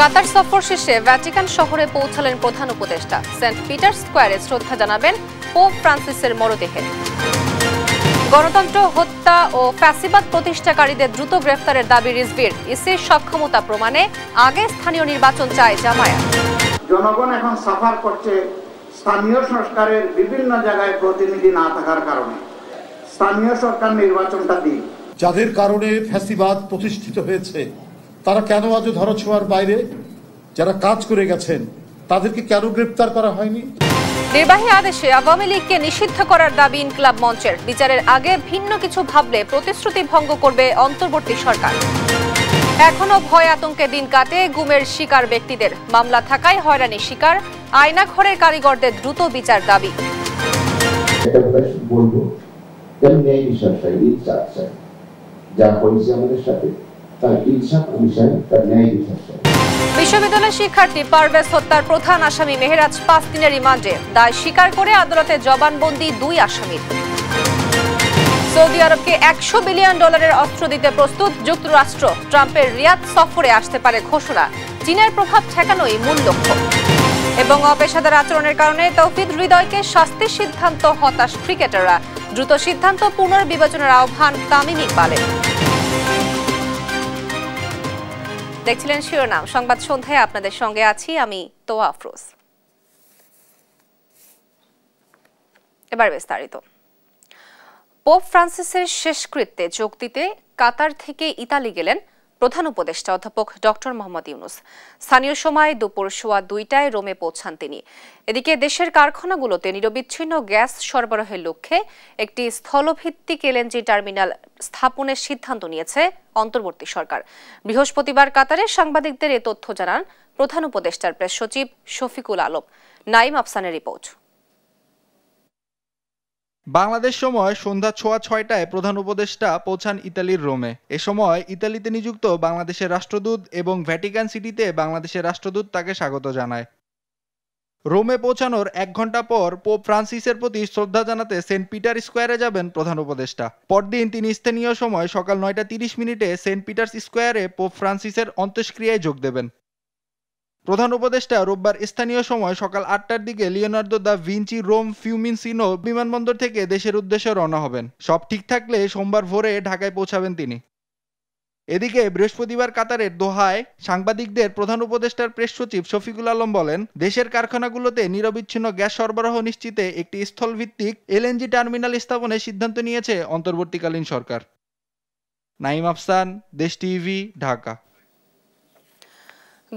কাতার সফর শেষে ভ্যাটিকান শহরে পৌঁছালেন প্রধান উপদেষ্টা। সেন্ট পিটার স্কয়ারে শ্রদ্ধা জানাবেন পোপ ফ্রান্সিসের মরদেহে। গণতন্ত্র হত্যা ও ফ্যাসিবাদ প্রতিষ্ঠাকারীদের দ্রুত গ্রেফতারের দাবি রিজভির। ইসির সক্ষমতা প্রমাণে আগে স্থানীয় নির্বাচন চায় জামায়াত। জনগণ এখন সাফার করছে স্থানীয় সরকারের বিভিন্ন জায়গায় প্রতিনিধি না থাকার কারণে। স্থানীয় সরকার নির্বাচনটা দিন। যাদের কারণে ফ্যাসিবাদ প্রতিষ্ঠিত হয়েছে তারা কেন আজও ধরাছোঁয়ার বাইরে? যারা কাজ করে গেছেন তাদেরকে কেন গ্রেফতার করা হয়নি? নির্বাহী আদেশে আওয়ামী লীগকে নিষিদ্ধ করার দাবি ইনকিলাব মঞ্চের। বিচারের আগে ভিন্ন কিছু ভাবলে প্রতিশ্রুতি ভঙ্গ করবে অন্তর্বর্তী সরকার। এখনো ভয় আতঙ্কে দিন কাটে গুমের শিকার ব্যক্তিদের। মামলা থাকায় হয়রানি শিকার। আয়নাঘরের কারিগরদের দ্রুত বিচার দাবি। বিশ্ববিদ্যালয় শিক্ষার্থী পারভেজ হত্যার প্রধান আসামি মেহেরাজ 5 দিনের রিমান্ডে। দায় স্বীকার করে আদালতে জবানবন্দি 2 আসামির। সৌদি আরবকে $100 বিলিয়ন অস্ত্র দিতে প্রস্তুত যুক্তরাষ্ট্র। ট্রাম্পের রিয়াদ সফরে আসতে পারে ঘোষণা। চীনের প্রভাব ঠেকানোই মূল লক্ষ্য। এবং অপেশাদার আচরণের কারণে তৌফিক হৃদয়কে শাস্তির সিদ্ধান্ত হতাশ ক্রিকেটাররা। দ্রুত সিদ্ধান্ত পুনর্বিবেচনার আহ্বান তামিম ইকবালের। দেখছিলেন শিরোনাম সংবাদ সন্ধ্যায়। আপনাদের সঙ্গে আছি আমি তোয়া আফরোজ। এবার বিস্তারিত। পোপ ফ্রান্সিসের শেষকৃত্যে যোগ দিতে কাতার থেকে ইতালি গেলেন প্রধান উপদেষ্টা অধ্যাপক ডক্টর মোহাম্মদ ইউনুস। স্থানীয় সময় দুপুর 2:15 রোমে পৌঁছান তিনি। এদিকে দেশের কারখানাগুলোতে নিরবিচ্ছিন্ন গ্যাস সরবরাহের লক্ষ্যে একটি স্থলভিত্তিক এলএনজি টার্মিনাল স্থাপনের সিদ্ধান্ত নিয়েছে অন্তর্বর্তী সরকার। বৃহস্পতিবার কাতারে সাংবাদিকদের এ তথ্য জানান প্রধান উপদেষ্টার প্রেস সচিব শফিকুল আলম। নাইম আফসানের রিপোর্ট। বাংলাদেশ সময় সন্ধ্যা 6:15 প্রধান উপদেষ্টা পৌঁছান ইতালির রোমে। এ সময় ইতালিতে নিযুক্ত বাংলাদেশের রাষ্ট্রদূত এবং ভ্যাটিকান সিটিতে বাংলাদেশের রাষ্ট্রদূত তাকে স্বাগত জানায়। রোমে পৌঁছানোর 1 ঘণ্টা পর পোপ ফ্রান্সিসের প্রতি শ্রদ্ধা জানাতে সেন্ট পিটার স্কয়ারে যাবেন প্রধান উপদেষ্টা। পরদিন তিনি স্থানীয় সময় সকাল 9:30 সেন্ট পিটার্স স্কয়ারে পোপ ফ্রান্সিসের অন্ত্যেষ্ক্রিয়ায় যোগ দেবেন। প্রধান উপদেষ্টা রোববার স্থানীয় সময় সকাল 8টার দিকে লিওনার্দো দা ভিঞ্চি রোম ফিউমিনসিনো বিমানবন্দর থেকে দেশের উদ্দেশ্যে রওনা হবেন। সব ঠিক থাকলে সোমবার ভোরে ঢাকায় পৌঁছাবেন তিনি। এদিকে বৃহস্পতিবার কাতারের দোহায় সাংবাদিকদের প্রধান উপদেষ্টার প্রেস সচিব শফিকুল আলম বলেন, দেশের কারখানাগুলোতে নিরবিচ্ছিন্ন গ্যাস সরবরাহ নিশ্চিতে একটি স্থলভিত্তিক এলএনজি টার্মিনাল স্থাপনের সিদ্ধান্ত নিয়েছে অন্তর্বর্তীকালীন সরকার। নাইম আফসান, দেশ টিভি, ঢাকা।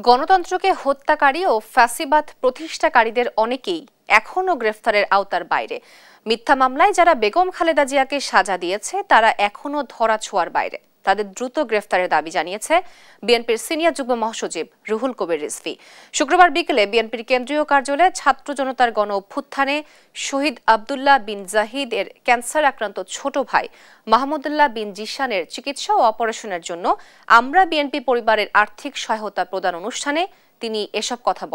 গণতন্ত্রকে হত্যাকারী ও ফ্যাসিবাদ প্রতিষ্ঠাকারীদের অনেকেই এখনও গ্রেফতারের আওতার বাইরে। মিথ্যা মামলায় যারা বেগম খালেদা জিয়াকে সাজা দিয়েছে তারা এখনও ধরাছোঁয়ার বাইরে। তাদের দ্রুত গ্রেফতারের দাবি জানিয়েছে বিএনপির সিনিয়র যুগ্ম মহাসচিব রুহুল কবির রিজভী। শুক্রবার বিকেলে বিএনপির কেন্দ্রীয় কার্যালয়ে ছাত্র জনতার গণ অভ্যুত্থানে শহীদ আব্দুল্লাহ বিন জাহিদ এর ক্যান্সার আক্রান্ত ছোট ভাই মাহমুদুল্লাহ বিন জিশানের চিকিৎসা ও অপারেশনের জন্য আমরা বিএনপি পরিবারের আর্থিক সহায়তা প্রদান অনুষ্ঠানে তিনি এসব কথা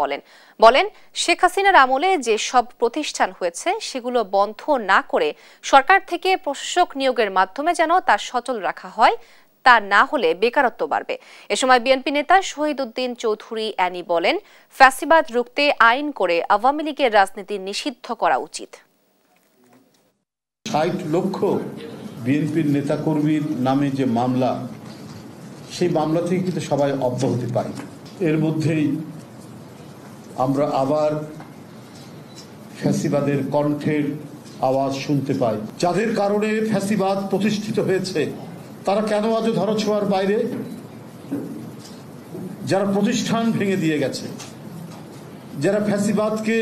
বলেন শেখ হাসিনার আমলে যে সব প্রতিষ্ঠান হয়েছে সেগুলো বন্ধ না করে সরকার থেকে প্রশাসক নিয়োগের মাধ্যমে যেন তা সচল রাখা হয়, তা না হলে বেকারত্ব বাড়বে। এ সময় বিএনপি নেতা শহীদ উদ্দিন চৌধুরী অ্যানি বলেন, ফ্যাসিবাদ রুখতে আইন করে আওয়ামী লীগের রাজনীতি নিষিদ্ধ করা উচিত। 60 লক্ষ বিএনপির নেতাকর্মীর নামে যে মামলা, সেই মামলা থেকে কিন্তু সবাই অব্যাহতি পায়। এর মধ্যেই আমরা আবার ফ্যাসিবাদের কণ্ঠের আওয়াজ শুনতে পাই। যাদের কারণে ফ্যাসিবাদ প্রতিষ্ঠিত হয়েছে তারা কেন আজও ধরাছোঁয়ার বাইরে? যারা প্রতিষ্ঠান ভেঙে দিয়ে গেছে, যারা ফ্যাসিবাদকে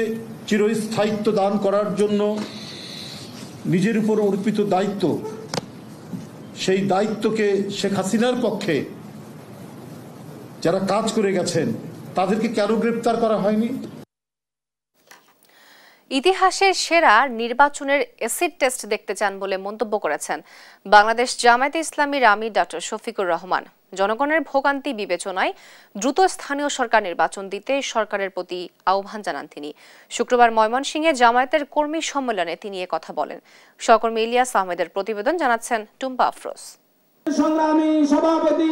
চিরস্থায়িত্ব দান করার জন্য নিজের উপর অর্পিত দায়িত্ব, সেই দায়িত্বকে শেখ হাসিনার পক্ষে যারা কাজ করে গেছেন তাদেরকে কেন গ্রেফতার করা হয়নি? ইতিহাসের সেরা নির্বাচনের অ্যাসিড টেস্ট দেখতে চান বলে মন্তব্য করেছেন বাংলাদেশ জামায়াতে ইসলামীর আমির ডক্টর শফিকুর রহমান। জনগণের ভোগান্তি বিবেচনায় দ্রুত স্থানীয় সরকার নির্বাচন দিতে সরকারের প্রতি আহ্বান জানান তিনি। শুক্রবার ময়মনসিংহে জামায়াতের কর্মী সম্মেলনে তিনি কথা বলেন। সহকর্মী ইলিয়াস আহমেদের প্রতিবেদন জানাচ্ছেন টুম্পা আফরোজ। সংগ্রামী সভাপতি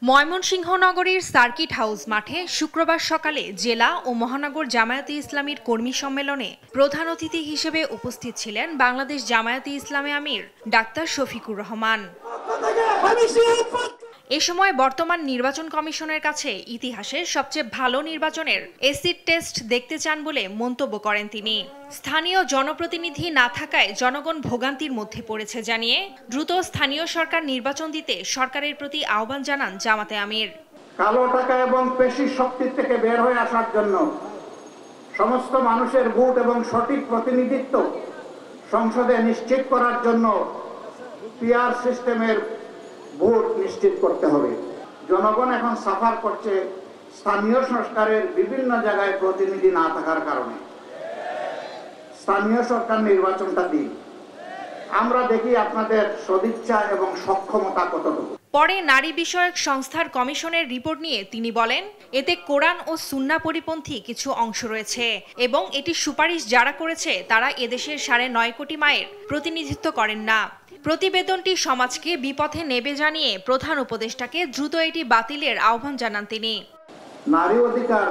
ময়মনসিংহ নগরীর সার্কিট হাউস মাঠে শুক্রবার সকালে জেলা ও মহানগর জামায়াতে ইসলামীর কর্মী সম্মেলনে প্রধান অতিথি হিসেবে উপস্থিত ছিলেন বাংলাদেশ জামায়াতে ইসলামী আমির ডাক্তার শফিকুর রহমান। এ সময় বর্তমান নির্বাচন কমিশনের কাছে ইতিহাসের সবচেয়ে ভালো নির্বাচনের এসিড টেস্ট দেখতে চান বলে মন্তব্য করেন তিনি। স্থানীয় জনপ্রতিনিধি না থাকায় জনগণ ভোগান্তির মধ্যে পড়েছে জানিয়ে দ্রুত স্থানীয় সরকার নির্বাচন দিতে সরকারের প্রতি আহ্বান জানান জামাতে আমির। কালো টাকা এবং পেশি শক্তি থেকে বের হয়ে আসার জন্য সমস্ত মানুষের ভোট এবং সঠিক প্রতিনিধিত্ব সংসদে নিশ্চিত করার জন্য পিআর সিস্টেমের ভোট নিশ্চিত করতে হবে। জনগণ এখন সাফার করছে স্থানীয় সরকারের বিভিন্ন জায়গায় প্রতিনিধি না থাকার কারণে। স্থানীয় সরকার নির্বাচনটা দিন, আমরা দেখি আপনাদের সদিচ্ছা এবং সক্ষমতা কতটুকু। পরে নারী বিষয়ক সংস্থার কমিশনের রিপোর্ট নিয়ে তিনি বলেন, এতে কোরআন ও সুন্নাহ পরিপন্থী কিছু অংশ রয়েছে এবং এটি সুপারিশ যারা করেছে তারা এদেশের 9.5 কোটি মায়ের প্রতিনিধিত্ব করেন না। প্রতিবেদনটি সমাজকে বিপথে নেবে জানিয়ে প্রধান উপদেষ্টাকে দ্রুত এটি বাতিলের আহ্বান জানান তিনি। নারী অধিকার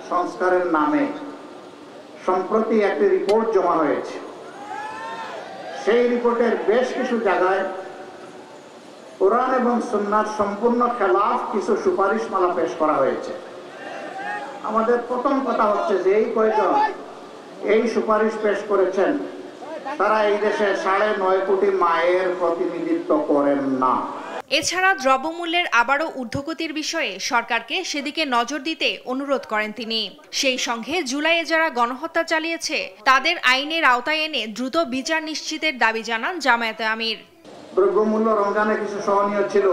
সংস্কারের নামে সম্প্রতি একটি রিপোর্ট জমা হয়েছে। সেই রিপোর্টের বেশ কিছু জায়গায় কোরআন এবং সুন্নাহর সম্পূর্ণ খেলাফ কিছু সুপারিশমালা পেশ করা হয়েছে। আমাদের প্রথম কথা হচ্ছে যে এই কয়েকজন এই সুপারিশ পেশ করেছেন তারা এই দেশে 9.5 কোটি মায়ের প্রতিনিধিত্ব করেন না। এছাড়া দ্রব্যমূল্যের আবারও ঊর্ধ্বগতির বিষয়ে সরকারকে সেদিকে নজর দিতে অনুরোধ করেন তিনি। সেই সঙ্গে জুলাইয়ে যারা গণহত্যা চালিয়েছে তাদের আইনের আওতায় এনে দ্রুত বিচার নিশ্চিতের দাবি জানান জামায়াতে আমির। দ্রব্যমূল্য রমজানে কিছু সহনীয় ছিল,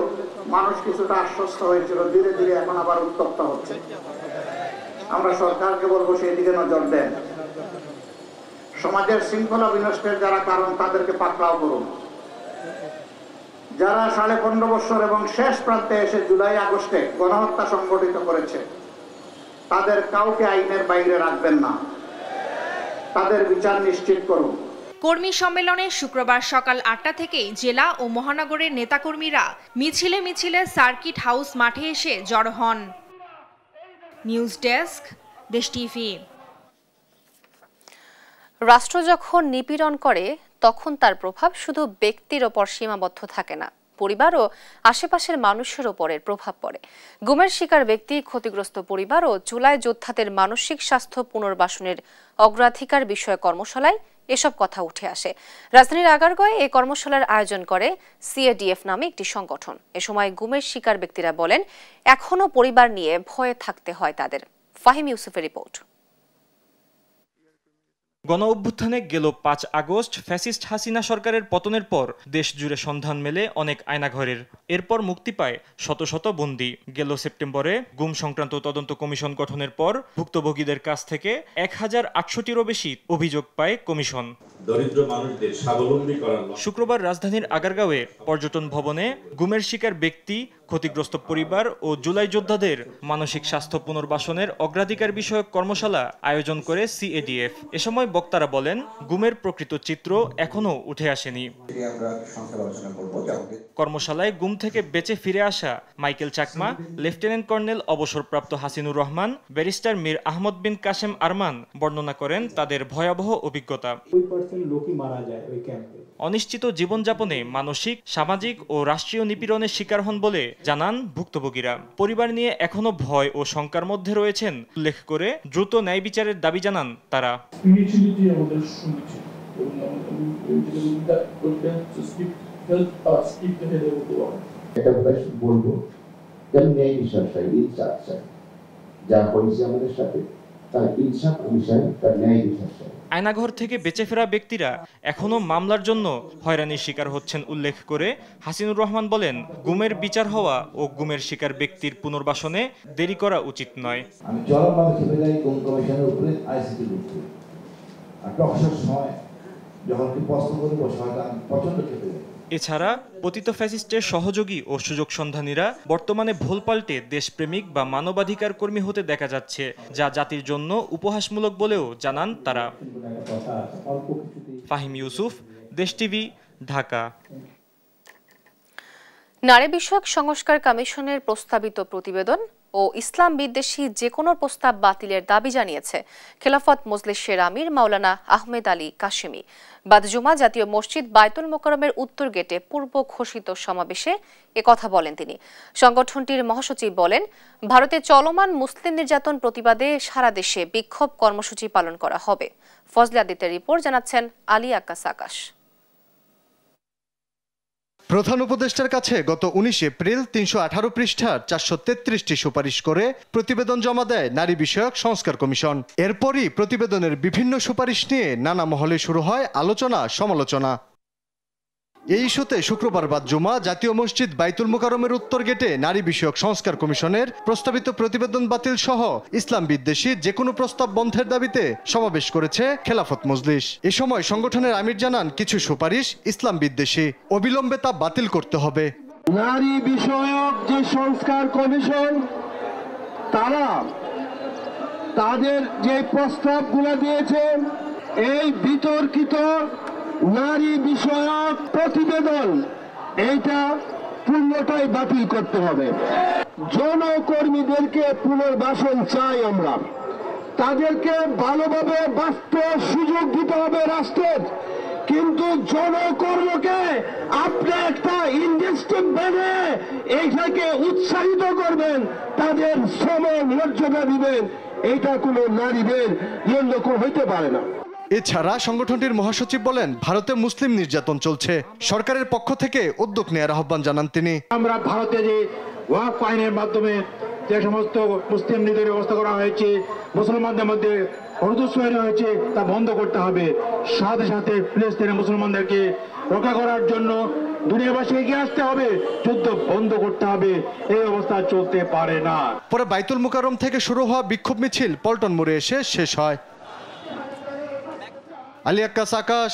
মানুষ কিছুটা আশ্বস্ত হয়েছিল, ধীরে ধীরে এখন আবার উত্তপ্ত হচ্ছে। আমরা সরকারকে বলবো সেই দিকে নজর দেন। সমাজের শৃঙ্খলা বিনষ্টের যারা কারণ তাদেরকে পাকড়াও করুন। যারা 15.5 বছর এবং শেষ প্রান্তে এসে জুলাই আগস্টে গণহত্যা সংগঠিত করেছে তাদের কাউকে আইনের বাইরে রাখবেন না, তাদের বিচার নিশ্চিত করুন। কর্মী সম্মেলনে শুক্রবার সকাল 8টা থেকেই জেলা ও মহানগরের নেতাকর্মীরা মিছিলে মিছিলে সার্কিট হাউস মাঠে এসে জড়ো হন। নিউজ ডেস্ক, দেশ টিভি। রাষ্ট্র যখন নিপীড়ন করে তখন তার প্রভাব শুধু ব্যক্তির ওপর সীমাবদ্ধ থাকে না, পরিবার ও আশেপাশের মানুষের ওপর এর প্রভাব পড়ে। গুমের শিকার ব্যক্তি, ক্ষতিগ্রস্ত পরিবার ও জুলাই যোদ্ধাদের মানসিক স্বাস্থ্য পুনর্বাসনের অগ্রাধিকার বিষয়ে কর্মশালায় এসব কথা উঠে আসে। রাজধানীর আগারগাঁওয়ে এই কর্মশালার আয়োজন করে সিএডিএফ নামে একটি সংগঠন। এ সময় গুমের শিকার ব্যক্তিরা বলেন, এখনো পরিবার নিয়ে ভয়ে থাকতে হয় তাদের। ফাহিম ইউসুফের রিপোর্ট। গণ অভ্যুত্থানে গেল 5 আগস্ট ফ্যাসিস্ট হাসিনা সরকারের পতনের পর দেশ জুড়ে সন্ধান মেলে অনেক আয়নাঘরের। এরপর মুক্তি পায় শত শত বন্দী। গেল সেপ্টেম্বরে গুম সংক্রান্ত তদন্ত কমিশন গঠনের পর ভুক্তভোগীদের কাছ থেকে 1068টিরও বেশি অভিযোগ পায় কমিশন। দরিদ্র মানুষদের স্বাবলম্বী করার শুক্রবার রাজধানীর আগারগাঁওয়ে পর্যটন ভবনে গুমের শিকার ব্যক্তি, ক্ষতিগ্রস্ত পরিবার ও জুলাই যোদ্ধাদের মানসিক স্বাস্থ্য পুনর্বাসনের অগ্রাধিকার বিষয়ক কর্মশালা আয়োজন করে সিএডিএফ। এ সময় বক্তারা বলেন, গুমের প্রকৃত চিত্র এখনো উঠে আসেনি। কর্মশালায় গুম থেকে বেঁচে ফিরে আসা মাইকেল চাকমা, লেফটেন্যান্ট কর্নেল অবসরপ্রাপ্ত হাসিনুর রহমান, ব্যারিস্টার মীর আহমদ বিন কাশেম আরমান বর্ণনা করেন তাদের ভয়াবহ অভিজ্ঞতা। অনিশ্চিত জীবনযাপনে মানসিক, সামাজিক ও রাষ্ট্রীয় নিপীড়নের শিকার হন বলে জানান ভুক্তভোগীরা। পরিবার নিয়ে এখনো ভয় ও শঙ্কার মধ্যে রয়েছেন উল্লেখ করে দ্রুত ন্যায় বিচারের দাবি জানান তারা। আয়নাঘর থেকে বেঁচে ফেরা ব্যক্তিরা এখনো মামলার জন্য হয়রানির শিকার হচ্ছেন উল্লেখ করে হাসিনুর রহমান বলেন, গুমের বিচার হওয়া ও গুমের শিকার ব্যক্তির পুনর্বাসনে দেরি করা উচিত নয়। আমি চরমভাবে খেপে যাই গুম কমিশনের উপরে আইসিটি করতে, আর প্রকাশের সময় যখন প্রশ্ন করে বসে হয় আমি প্রচন্ড খেপে যাই। এছাড়া পতিত ফ্যাসিস্টের সহযোগী ও সুযোগ সন্ধানীরা বর্তমানে ভুল পাল্টে দেশপ্রেমিক বা মানবাধিকার কর্মী হতে দেখা যাচ্ছে, যা জাতির জন্য উপহাসমূলক বলেও জানান তারা। ফাহিম ইউসুফ, দেশ টিভি, ঢাকা। নারী বিষয়ক সংস্কার কমিশনের প্রস্তাবিত প্রতিবেদন ও ইসলাম বিদ্বেষী যে কোনো প্রস্তাব বাতিলের দাবি জানিয়েছে খেলাফত মজলিসের আমির মাওলানা আহমেদ আলী কাশেমি। বাদ-জুমা জাতীয় মসজিদ বায়তুল মোকাররমের উত্তর গেটে পূর্ব ঘোষিত সমাবেশে একথা বলেন তিনি। সংগঠনটির মহাসচিব বলেন, ভারতে চলমান মুসলিম নির্যাতন প্রতিবাদে সারা দেশে বিক্ষোভ কর্মসূচি পালন করা হবে। ফজলে আদিত্যের রিপোর্ট, জানাচ্ছেন আলী আক্কাস আকাশ। প্রধান উপদেষ্টার কাছে গত 19 এপ্রিল 318 পৃষ্ঠার 433টি সুপারিশ করে প্রতিবেদন জমা দেয় নারী বিষয়ক সংস্কার কমিশন। এরপরই প্রতিবেদনের বিভিন্ন সুপারিশ নিয়ে নানা মহলে শুরু হয় আলোচনা সমালোচনা। এই ইস্যুতে শুক্রবার বাদ-জুমা জাতীয় মসজিদ বায়তুল মোকাররমের উত্তর গেটে নারী বিষয়ক সংস্কার কমিশনের প্রস্তাবিত প্রতিবেদন বাতিল সহ ইসলাম বিদ্বেষী যে কোনো প্রস্তাব বন্ধের দাবিতে সমাবেশ করেছে খেলাফত মজলিস। এ সময় সংগঠনের আমির জানান, কিছু সুপারিশ ইসলাম বিদ্বেষী, অবিলম্বে তা বাতিল করতে হবে। নারী বিষয়ক যে সংস্কার কমিশন তারা তাদের যে প্রস্তাবগুলো দিয়েছে, এই বিতর্কিত নারী বিষয়ক প্রতিবেদন এইটা পূর্ণটাই বাতিল করতে হবে। জনকর্মীদেরকে পুনর্বাসন চাই আমরা, তাদেরকে ভালোভাবে বাস্তব সুযোগ দিতে হবে রাষ্ট্রের, কিন্তু জনকর্মকে আপনি একটা ইন্ডাস্ট্রি বেঁধে এইটাকে উৎসাহিত করবেন, তাদের শ্রম মর্যাদা দিবেন, এটা কোনো নারীদের জন্য হইতে পারে না। এছাড়া সংগঠনটির মহাসচিব বলেন, ভারতে মুসলিম নির্যাতন চলছে, সরকারের পক্ষ থেকে উদ্যোগ নেওয়ার আহ্বান জানান তিনি। আমরা ভারতে যে ওয়াকফ আইনের মাধ্যমে যে সমস্ত মুসলিম লীগের ব্যবস্থা করা হয়েছে, মুসলমানদের মধ্যে হরদুস হয়েছে, তা বন্ধ করতে হবে। সাথে সাথে ফিলিস্তিনের মুসলমানদেরকে রক্ষা করার জন্য দুনিয়াবাসী এগিয়ে আসতে হবে, যুদ্ধ বন্ধ করতে হবে। এই অবস্থা চলতে পারে না। পরে বায়তুল মোকাররম থেকে শুরু হওয়া বিক্ষোভ মিছিল পল্টন মোড়ে এসে শেষ হয়। আলী আক্কাস আকাশ,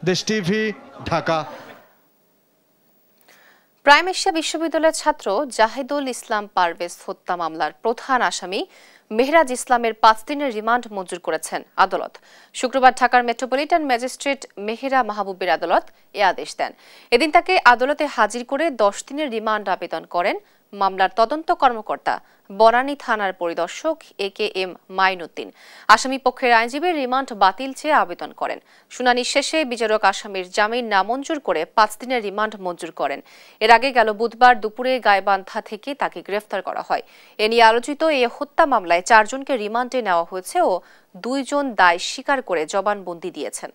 দেশ টিভি, ঢাকা। প্রাইম এশিয়া বিশ্ববিদ্যালয়ের ছাত্র জাহিদুল ইসলাম পারভেজ হত্যা মামলার প্রধান আসামি মেহরাজ ইসলামের 5 দিনের রিমান্ড মঞ্জুর করেছেন আদালত। শুক্রবার ঢাকার মেট্রোপলিটন ম্যাজিস্ট্রেট মেহেরা মাহবুবের আদালত এ আদেশ দেন। এদিন তাকে আদালতে হাজির করে 10 দিনের রিমান্ড আবেদন করেন মামলার তদন্ত কর্মকর্তা বনানী থানার পরিদর্শক AKM মাইনুদ্দিন। আসামি পক্ষের আইনজীবী রিমান্ড বাতিল চেয়ে আবেদন করেন। শুনানি শেষে বিচারক আসামির জামিন নামঞ্জুর করে 5 দিনের রিমান্ড মঞ্জুর করেন। এর আগে গেল বুধবার দুপুরে গাইবান্ধা থেকে তাকে গ্রেফতার করা হয়। এ নিয়ে আলোচিত এই হত্যা মামলায় 4 জনকে রিমান্ডে নেওয়া হয়েছে ও 2 জন দায় স্বীকার করে জবানবন্দি দিয়েছেন।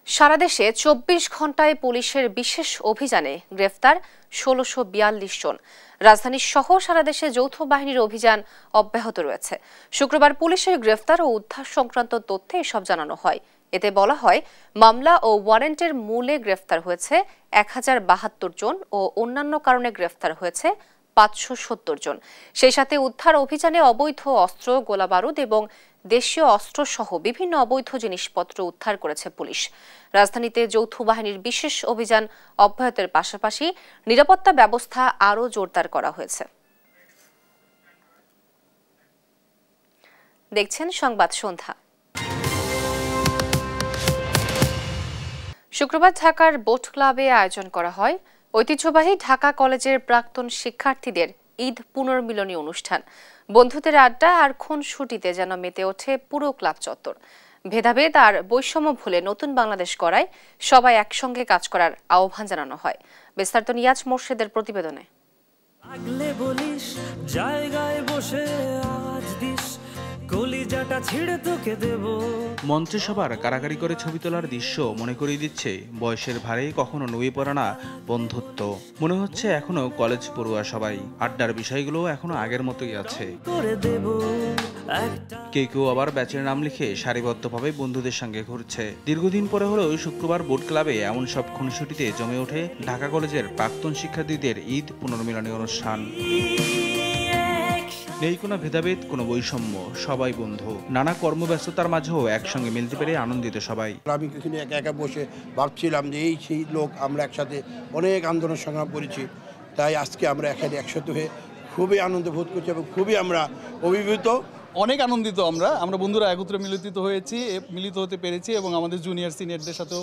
সারা দেশে 24 ঘন্টায় পুলিশের বিশেষ অভিযানে গ্রেফতার 1642 জন। রাজধানী সহ সারা দেশে যৌথ বাহিনীর অভিযান অব্যাহত রয়েছে। শুক্রবার পুলিশের গ্রেফতার ও উদ্ধার সংক্রান্ত তথ্যে এসব জানানো হয়। এতে বলা হয়, মামলা ও ওয়ারেন্টের মূলে গ্রেফতার হয়েছে 1072 জন ও অন্যান্য কারণে গ্রেফতার হয়েছে 570 জন। সেই সাথে উদ্ধার অভিযানে অবৈধ অস্ত্র, গোলাবারুদ এবং দেশীয় অস্ত্র সহ বিভিন্ন অবৈধ জিনিসপত্র উদ্ধার করেছে পুলিশ। রাজধানীতে যৌথ বাহিনীর বিশেষ অভিযান অব্যাহতের পাশাপাশি নিরাপত্তা ব্যবস্থা আরও জোরদার করা হয়েছে। দেখছেন সংবাদ সন্ধ্যা। শুক্রবার ঢাকার বোট ক্লাবে আয়োজন করা হয় ঐতিহ্যবাহী ঢাকা কলেজের প্রাক্তন শিক্ষার্থীদের ঈদ পুনর্মিলনী অনুষ্ঠান। বন্ধুদের আড্ডা আর খুনসুটিতে যেন মেতে ওঠে পুরো ক্লাব চত্বর। ভেদাভেদ আর বৈষম্য ভুলে নতুন বাংলাদেশ গড়ায় সবাই একসঙ্গে কাজ করার আহ্বান জানানো হয়। বিস্তারিত নিয়াজ মোর্শেদের প্রতিবেদনে। মন্ত্রিসভার কারাকারি করে ছবি তোলার দৃশ্য মনে করিয়ে দিচ্ছে বয়সের ভারে কখনো নুয়ে পড়া না বন্ধুত্ব। মনে হচ্ছে এখনো কলেজ পড়ুয়া সবাই। আড্ডার বিষয়গুলো এখনো আগের মতোই আছে। কেউ কেউ আবার ব্যাচের নাম লিখে সারিবদ্ধভাবে বন্ধুদের সঙ্গে ঘুরছে। দীর্ঘদিন পরে হলেও শুক্রবার বোট ক্লাবে এমন সব খুনসুটিতে জমে ওঠে ঢাকা কলেজের প্রাক্তন শিক্ষার্থীদের ঈদ পুনর্মিলনী অনুষ্ঠান। নেই কোনো ভেদাভেদ, কোনো বৈষম্য, সবাই বন্ধু। নানা কর্মব্যস্ততার মাঝেও একসঙ্গে মিলতে পেরে আনন্দিত সবাই। আমি এখানে একা একা বসে ভাবছিলাম যে এই সেই লোক, আমরা একসাথে অনেক আন্দোলন সংগ্রাম করেছি, তাই আজকে আমরা এখানে একসাথে হয়ে খুবই আনন্দ বোধ করছি এবং খুবই আমরা অভিভূত অনেক আনন্দিত আমরা বন্ধুরা একত্রে মিলিত হতে পেরেছি এবং আমাদের জুনিয়র সিনিয়রদের সাথেও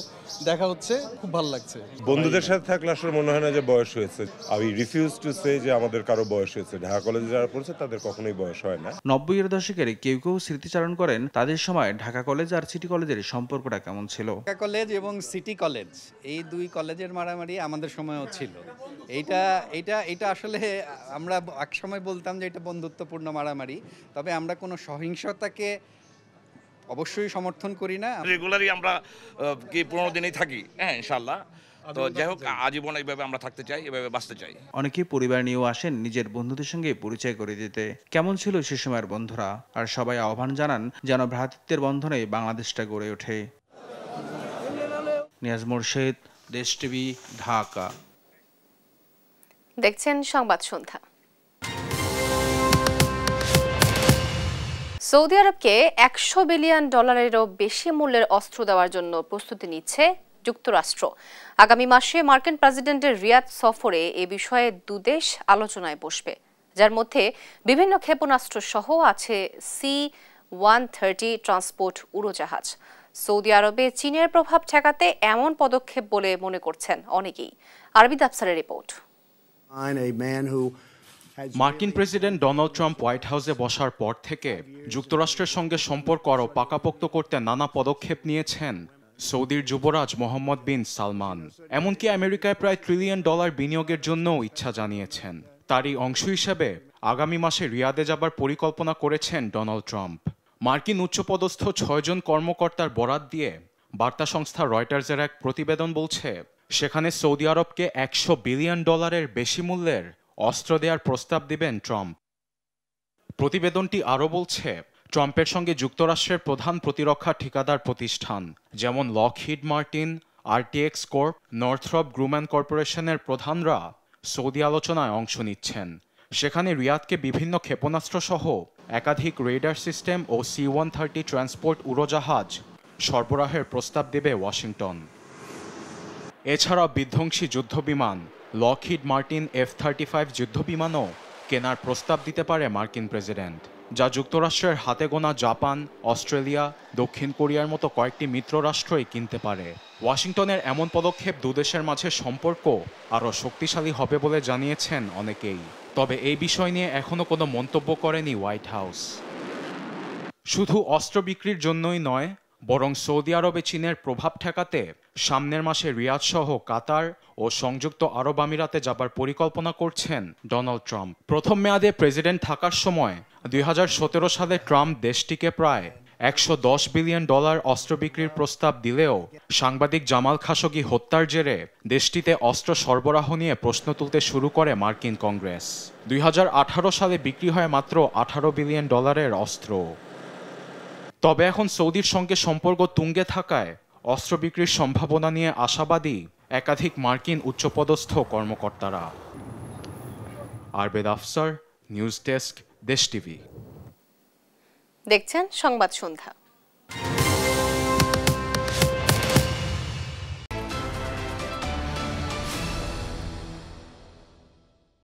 দেখা হচ্ছে, খুব ভালো লাগছে। বন্ধুদের সাথে থাকলে আসলে মনে হয় না যে বয়স হয়েছে। আমি রিফিউজ টু সে যে আমাদের কারো বয়স হয়েছে। ঢাকা কলেজে যারা পড়ছে তাদের কখনোই বয়স হয় না। 90-এর দশকের কেউ কেউ স্মৃতিচারণ করেন তাদের সময় ঢাকা কলেজ আর সিটি কলেজের সম্পর্কটা কেমন ছিল। ঢাকা কলেজ এবং সিটি কলেজ এই দুই কলেজের মারামারি আমাদের সময়ও ছিল। এইটা আসলে আমরা এক সময় বলতাম যে এটা বন্ধুত্বপূর্ণ মারামারি, তবে আমরা কোনো সহিংসতাকে অবশ্যই সমর্থন করি না। রেগুলারই আমরা কি 15 দিনেই থাকি, হ্যাঁ ইনশাআল্লাহ। তো যাই হোক, আজীবন এইভাবে আমরা থাকতে চাই, এভাবে বাঁচতে চাই। অনেকেই পরিবার নিয়েও আসেন নিজের বন্ধুদের সঙ্গে পরিচয় করে দিতে। কেমন ছিল সে সময়ের বন্ধুরা, আর সবাই আহ্বান জানান যেন ভ্রাতৃত্বের বন্ধনে বাংলাদেশটা গড়ে ওঠে। নিয়াজ মোরশেদ, দেশ টিভি, ঢাকা। দেখছেন সংবাদ সন্ধ্যা। সৌদি আরবকে $100 বিলিয়ন বেশি মূল্যের অস্ত্র দেওয়ার জন্য প্রস্তুতি নিচ্ছে যুক্তরাষ্ট্র। আগামী মাসে মার্কিন প্রেসিডেন্টের রিয়াদ সফরে এ বিষয়ে দুদেশ আলোচনায় বসবে, যার মধ্যে বিভিন্ন ক্ষেপণাস্ত্র সহ আছে C-130 ট্রান্সপোর্ট উড়োজাহাজ। সৌদি আরবে চীনের প্রভাব ঠেকাতে এমন পদক্ষেপ বলে মনে করছেন অনেকেই। আরবিদ আফসারের রিপোর্ট। মার্কিন প্রেসিডেন্ট ডোনাল্ড ট্রাম্প হোয়াইট হাউসে বসার পর থেকে যুক্তরাষ্ট্রের সঙ্গে সম্পর্ক আরও পাকাপোক্ত করতে নানা পদক্ষেপ নিয়েছেন সৌদির যুবরাজ মোহাম্মদ বিন সালমান। এমনকি আমেরিকায় প্রায় $1 ট্রিলিয়ন বিনিয়োগের জন্যও ইচ্ছা জানিয়েছেন। তারই অংশ হিসেবে আগামী মাসে রিয়াদে যাবার পরিকল্পনা করেছেন ডোনাল্ড ট্রাম্প। মার্কিন উচ্চপদস্থ 6 জন কর্মকর্তার বরাত দিয়ে বার্তা সংস্থা রয়টার্সের এক প্রতিবেদন বলছে, সেখানে সৌদি আরবকে $100 বিলিয়ন বেশি মূল্যের অস্ত্র দেওয়ার প্রস্তাব দিবেন ট্রাম্প। প্রতিবেদনটি আরও বলছে, ট্রাম্পের সঙ্গে যুক্তরাষ্ট্রের প্রধান প্রতিরক্ষা ঠিকাদার প্রতিষ্ঠান যেমন Lockheed Martin, RTX Corp, Northrop Grumman কর্পোরেশনের প্রধানরা সৌদি আলোচনায় অংশ নিচ্ছেন। সেখানে রিয়াদকে বিভিন্ন ক্ষেপণাস্ত্র সহ একাধিক রেডার সিস্টেম ও C-130 ট্রান্সপোর্ট উড়োজাহাজ সরবরাহের প্রস্তাব দেবে ওয়াশিংটন। এছাড়া বিধ্বংসী যুদ্ধবিমান লকহিড মার্টিন F-35 যুদ্ধবিমানও কেনার প্রস্তাব দিতে পারে মার্কিন প্রেসিডেন্ট, যা যুক্তরাষ্ট্রের হাতে গোনা জাপান, অস্ট্রেলিয়া, দক্ষিণ কোরিয়ার মতো কয়েকটি মিত্র রাষ্ট্রই কিনতে পারে। ওয়াশিংটনের এমন পদক্ষেপ দুদেশের মাঝে সম্পর্ক আরও শক্তিশালী হবে বলে জানিয়েছেন অনেকেই। তবে এই বিষয় নিয়ে এখনও কোনো মন্তব্য করেনি হোয়াইট হাউস। শুধু অস্ত্র বিক্রির জন্যই নয়, বরং সৌদি আরবে চীনের প্রভাব ঠেকাতে সামনের মাসে রিয়াদ সহ কাতার ও সংযুক্ত আরব আমিরাতে যাবার পরিকল্পনা করছেন ডোনাল্ড ট্রাম্প। প্রথম মেয়াদে প্রেসিডেন্ট থাকার সময় 2017 সালে ট্রাম্প দেশটিকে প্রায় $110 বিলিয়ন অস্ত্র বিক্রির প্রস্তাব দিলেও সাংবাদিক জামাল খাশোগি হত্যার জেরে দেশটিতে অস্ত্র সরবরাহ নিয়ে প্রশ্ন তুলতে শুরু করে মার্কিন কংগ্রেস। 2018 সালে বিক্রি হয় মাত্র $18 বিলিয়ন অস্ত্র। তবে এখন সৌদির সঙ্গে সম্পর্ক তুঙ্গে থাকায় অস্ত্র বিক্রির সম্ভাবনা নিয়ে আশাবাদী একাধিক মার্কিন উচ্চপদস্থ কর্মকর্তারা। আরবেদ আফসার, নিউজ ডেস্ক, দেশ টিভি। দেখছেন সংবাদ সন্ধ্যা।